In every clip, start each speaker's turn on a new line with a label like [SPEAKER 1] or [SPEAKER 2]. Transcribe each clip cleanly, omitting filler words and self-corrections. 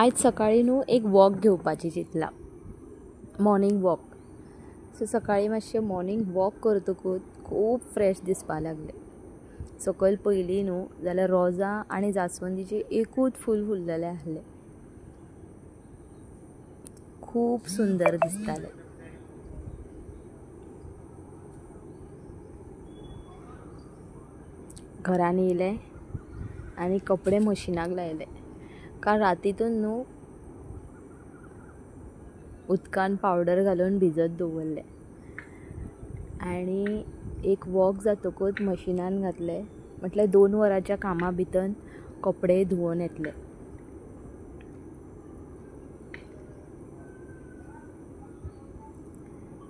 [SPEAKER 1] आज सकाळी न्हू एक वॉक घेवपाची चिंतला, मॉर्निंग वॉक. सो सकाळी मातशें मॉर्निंग वॉक करतकूच खूब फ्रेश दिसपाक लागले. सकयल पयलीं न्हू जाल्यार रोजां आनी जास्वंदीचे एकूच फूल फुल्लले आसले. खूब सुंदर दिसताले. घरान येयलें आनी कपडे मशिनाक लायले. कारण रातीतून न्हू उदकान पावडर घालून भिजत दवरले आनी एक वॉक जातकूच मशिनान घातले. म्हटल्यार 2 वरांच्या कामा भितर कपडे धुवन येतले.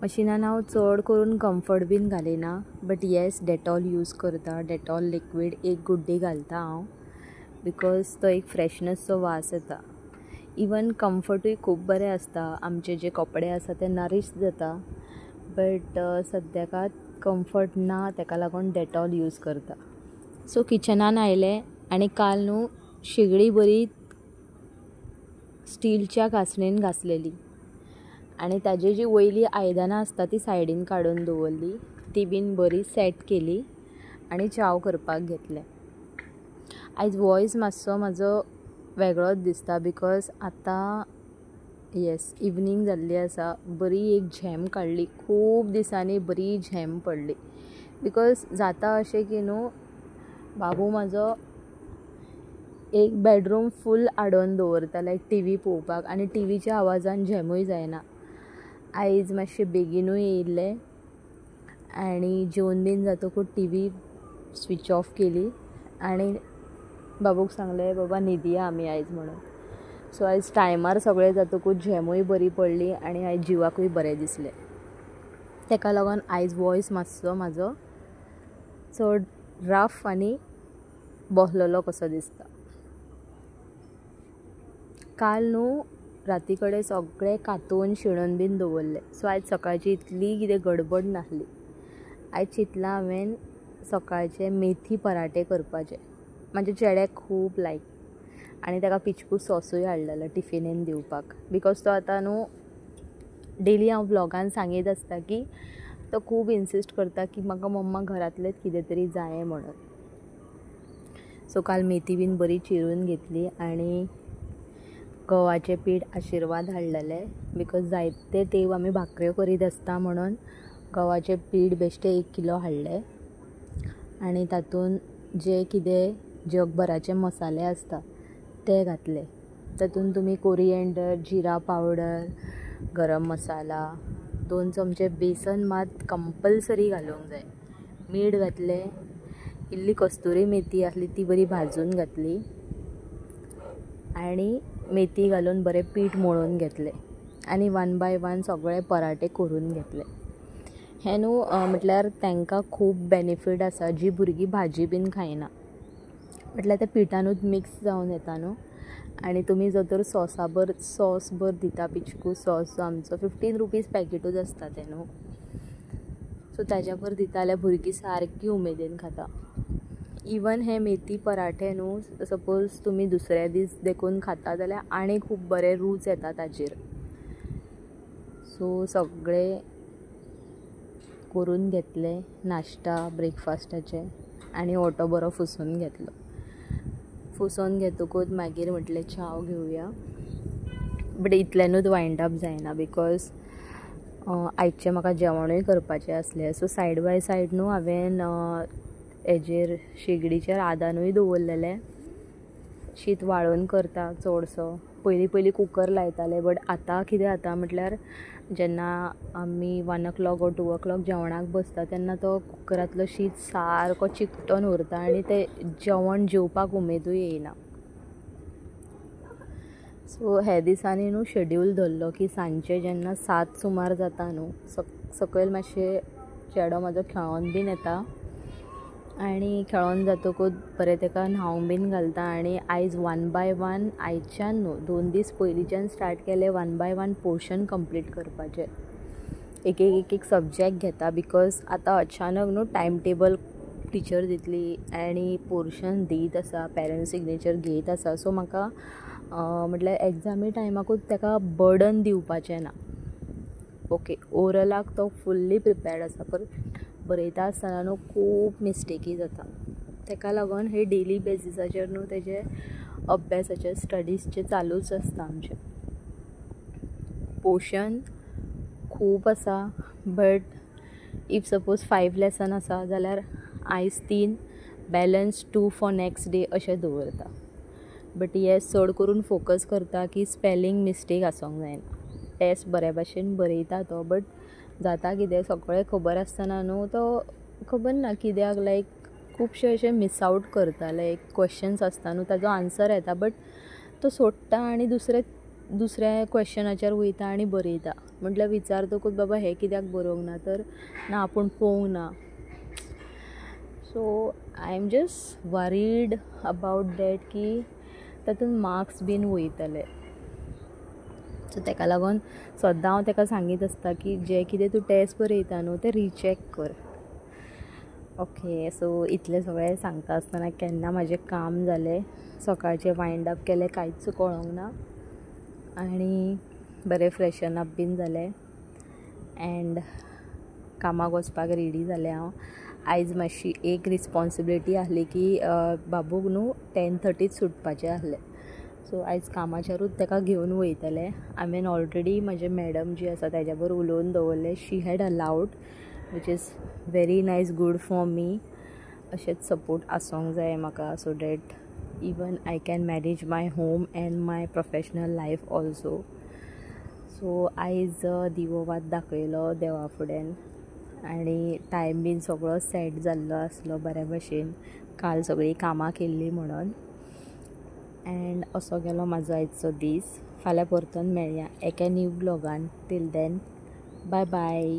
[SPEAKER 1] मशिनान हांव चड करून कम्फर्ट बीन घालिना, बट येस डेटॉल यूज करता. डेटॉल लिक्वीड एक गुड्डी घालता हांव, बिकॉज तो एक फ्रेशनसचो वास येता. इवन कम्फर्टूय खूब बरें आसता. आमचे जे कपडे आसा ते नरीश जाता, बट सद्याकात कम्फर्ट ना, तेका लागून डेटॉल यूज करता. सो किचनान आयलें आनी काल न्हू शेगडी बरी स्टीलच्या घासणेन घासलेली आनी ताजी जी वयली आयदनां आसता ती सायडीन काडून दवरली. ती बीन बरी सेट केली आनी च्याव करपाक घेतलें. आयज वॉयस मातसो म्हाजो वेगळोच दिसता, बिकॉज आतां येस इवनिंग जाल्ली आसा. बरी एक झेम काडली. खूब दिसांनी बरी झेम पडली. बिकॉज जाता अशें की न्हू बाबू म्हाजो एक बेडरूम फूल आडोवन दवरता, लायक टीव्ही पळोवपाक, आनी टीव्हीच्या आवाजान झेमूय जायना. आयज मातशें बेगीनूय येयल्लें आनी जेवन बीन जातकूच टीव्ही स्विच ऑफ केली आनी बाबूक सांगलें बाबा न्हिदया आमी आयज म्हणून. सो आयज टायमार सगळें जातकूच झेमूय बरी पडली आनी आयज जिवाकूय बरें दिसलें. तेका लागून आयज वॉयस मातसो म्हाजो चड रफ आनी बसलेलो कसो दिसता. काल न्हू राती कडेन सगळें कातून शिणून बीन दवरलें. सो आयज सकाळची इतली कितें गडबड नासली. आयज चिंतलां हांवें सकाळचे मेथी पराठे करपाचे. म्हाजे चेड्याक खूब लायक आनी ताका पिचकूच सॉसूय हाडलेलो टिफिनेन दिवपाक. बिकॉज तो आतां न्हू डेली हांव व्लॉगान सांगीत आसता की तो खूब इन्सिस्ट करता की म्हाका मम्मा घरांतलेंच कितें तरी जायें म्हणून. सो काल मेथी बीन बरी चिरून घेतली आनी गव्हाचें पीठ आशिर्वाद हाडलेलें. बिकॉज जायते तेंप आमी भाकऱ्यो करीत आसता म्हणून गव्हाचें पीठ बेश्टें 1 किलो हाडलें आनी तातूंत जे कितें जगभराचे मसाले आसता ते घातले. तातूंत तुमी कोरिएंडर, जिरा पावडर, गरम मसाला, 2 चमचे बेसन मात कंपलसरी घालूंक जाय. मीठ घातलें. इल्ली कस्तुरी मेथी आसली ती बरी भाजून घातली आनी मेथी घालून बरें पीठ मळून घेतलें आनी 1 बाय 1 सगळे पराठे करून घेतले. हें न्हू म्हटल्यार तांकां खूब बेनिफीट आसा जी भुरगीं भाजी बीन खायना. म्हटल्यार ते पिठानूच मिक्स जावन येता न्हू आनी तुमी जर तर सॉस भर दिता, पिचकू सॉस जो आमचो 15 रुपीज पॅकेटूच आसता तें न्हू. सो ताच्या भर दिता जाल्यार भुरगीं सारकीं उमेदीन खाता. इवन हे मेथी पराठे न्हू सपोज तुमी दुसऱ्या दीस देखून खाता जाल्यार आनी खूब बरें रूच येता ताचेर. सो सगळें करून घेतलें नाश्ता ब्रेकफास्टाचें आनी ओटो बरो फुसून घेतलो. फुसोवन घेतकूच मागीर म्हटलें च्याव घेवया. बट इतल्यानूच वायंड अप जायना, बिकॉज आयचें म्हाका जेवणूय करपाचें आसलें. सो सायड बाय सायड न्हू हांवें हेजेर शेगडीचेर आदानूय दवरलेलें. शीत वाळून करता चडसो. पयलीं कुकर लायतालें, बट आतां कितें जाता म्हटल्यार जेन्ना आमी 1 o'clock or 2 o'clock जेवणाक बसता तेन्ना तो कुकरांतलो शीत सारको चिकटोन उरता आनी तें जेवण जेवपाक उमेदूय येयना. सो हे दिसांनी न्हू शेड्यूल धरलो की सांजचे जेन्ना 7 सुमार जाता न्हू सकयल मातशें चेडो म्हाजो खेळोन बीन येता आनी खेळोन जातकूच बरें ताका न्हांवूंक बीन घालता. आनी आयज 1 बाय 1 आयच्यान न्हू 2 दीस पयलींच्यान स्टार्ट केलें 1 बाय 1 पोर्शन कंप्लीट करपाचें. एक सब्जेक्ट घेता, बिकॉज आतां अचानक न्हू टायम टेबल टिचर दितली आनी पोर्शन दीत आसा, पेरंट सिग्नेचर घेयत आसा. सो म्हाका म्हटल्यार एग्जामी टायमाकूच ताका बर्डन दिवपाचें ना. ओके, ओरलाक तो फुल्ली प्रिपेर्ड आसा, पर बरयता आसतना न्हू खूब मिस्टेकी जाता. ताका लागून हे डेली बेसिसाचेर न्हू तेजे अभ्यासाचे स्टडीजचे चालूच आसता आमचे. पोर्शन खूब आसा, बट इफ सपोज 5 लेसन आसा जाल्यार आयज 3, बॅलन्स 2 फॉर नेक्स्ट डे अशें दवरता. बट हे चड करून फोकस करता की स्पेलिंग मिस्टेक आसूंक जायना. टेस्ट बऱ्या भाशेन बरयता तो, बट जाता कितें सगळें खबर आसतना न्हू तो खबर ना कित्याक लायक खुबशे अशें मिस आउट करता. लायक क्वेश्चन्स आसता न्हू ताजो आन्सर येता बट तो सोडटा आनी दुसऱ्या क्वेश्चनाचेर वयता आनी बरयता. म्हटल्यार विचारतकूच बाबा हें कित्याक बरोवंक ना, तर ना आपूण पळोवंक ना. So I am just worried about that की तातूंत मार्क्स बीन वयतले. सो ताका लागून सद्दां हांव ताका सांगीत आसता की जें कितें तूं टेस्ट बरयता न्हू तें रिचॅक कर. ओके, सो इतलें सगळें सांगता आसतना केन्ना म्हाजें काम जालें, सकाळचें वायंड अप केलें, कांयच कळोंक ना आनी बरें फ्रेशन अप बीन जालें एंड कामाक वचपाक रेडी जालें हांव. आयज मातशी एक रिस्पॉन्सिबिलिटी आसली की बाबूक न्हू 10:30 सुटपाचें आसलें. सो आयज कामाचेरूच ताका घेवन वयतलें. हांवें ऑलरेडी म्हजे मॅडम जी आसा ताज्या बरोबर उलोवन दवरलें. She had allowed, which is very nice, good for me. अशेंच सपोर्ट आसूंक जाय म्हाका, so that even I can manage my home and my professional life also. So आयज दिवो वात दाखयलो देवा फुड्यान आनी टायम बीन सगळो सेट जाल्लो आसलो बऱ्या भशेन. काल सगळीं कामां केल्लीं म्हणून. एंड असो गेलो म्हाजो आयचो दीस. फाल्यां परतून मेळया एका न्यू ब्लॉगान. Till then, bye bye.